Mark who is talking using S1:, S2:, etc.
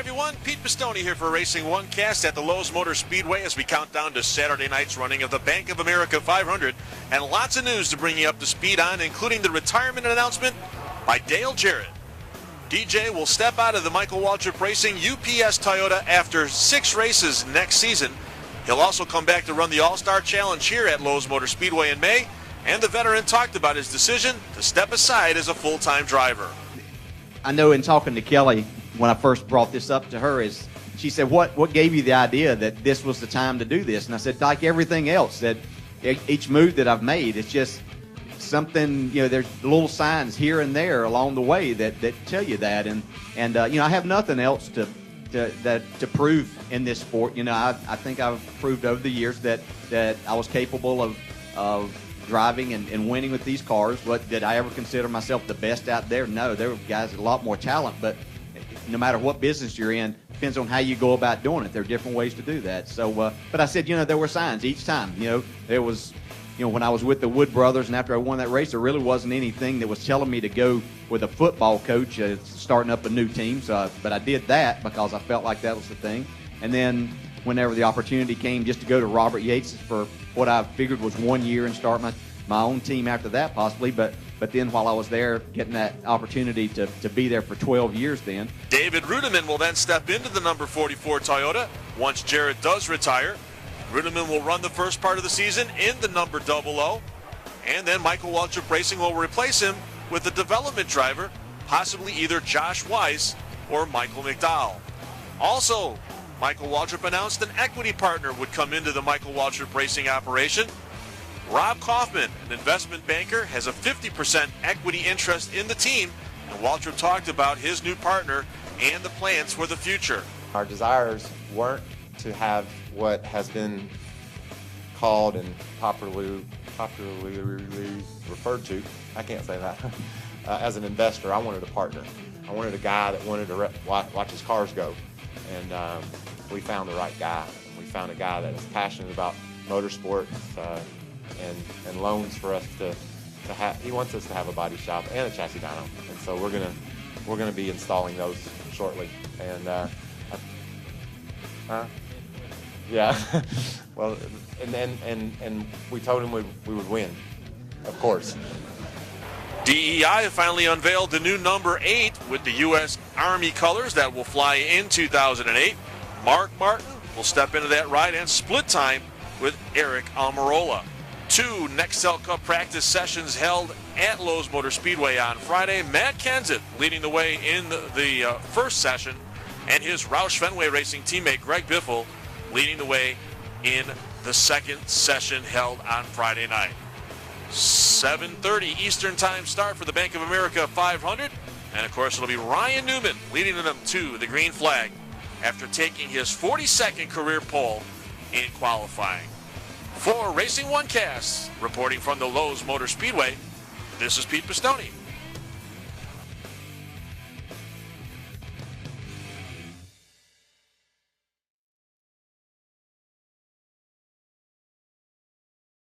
S1: everyone, Pete Pistone here for Racing One Cast at the Lowe's Motor Speedway as we count down to Saturday night's running of the Bank of America 500, and lots of news to bring you up to speed on, including the retirement announcement by Dale Jarrett. DJ will step out of the Michael Waltrip Racing UPS Toyota after 6 races next season. He'll also come back to run the All-Star Challenge here at Lowe's Motor Speedway in May, and the veteran talked about his decision to step aside as a full-time driver.
S2: I know in talking to Kelly, when I first brought this up to her, is she said, what gave you the idea that this was the time to do this? And I said, like everything else, that each move that I've made, it's just something, there's little signs here and there along the way that tell you that. And I have nothing else to prove in this sport. I think I've proved over the years that I was capable of driving and winning with these cars. But did I ever consider myself the best out there? No, there were guys with a lot more talent, but no matter what business you're in, depends on how you go about doing it. There are different ways to do that. So, but I said, there were signs each time. There was, when I was with the Wood brothers and after I won that race, there really wasn't anything that was telling me to go with a football coach starting up a new team. So, but I did that because I felt like that was the thing. And then whenever the opportunity came just to go to Robert Yates for what I figured was 1 year and start my own team after that possibly, but then while I was there, getting that opportunity to be there for 12 years then.
S1: David Rudiman will then step into the number 44 Toyota once Jarrett does retire. Rudiman will run the first part of the season in the number 00, and then Michael Waltrip Racing will replace him with a development driver, possibly either Josh Weiss or Michael McDowell. Also, Michael Waltrip announced an equity partner would come into the Michael Waltrip Racing operation. Rob Kaufman, an investment banker, has a 50% equity interest in the team, and Waltrip talked about his new partner and the plans for the future.
S3: Our desires weren't to have what has been called and popularly referred to, I can't say that, as an investor. I wanted a partner. I wanted a guy that wanted to watch his cars go, and we found the right guy. We found a guy that is passionate about motorsports, and loans for us to have. He wants us to have a body shop and a chassis dyno, and so we're gonna be installing those shortly. And yeah, well, and we told him we would win, of course.
S1: DEI finally unveiled the new number 8 with the U.S. Army colors that will fly in 2008. Mark Martin will step into that ride and split time with Eric Almirola. 2 Nextel Cup practice sessions held at Lowe's Motor Speedway on Friday. Matt Kenseth leading the way in the first session, and his Roush Fenway Racing teammate Greg Biffle leading the way in the second session held on Friday night. 7:30 Eastern Time start for the Bank of America 500, and of course it'll be Ryan Newman leading them to the green flag after taking his 42nd career pole in qualifying. For Racing One Cast, reporting from the Lowe's Motor Speedway, this is Pete Pistone.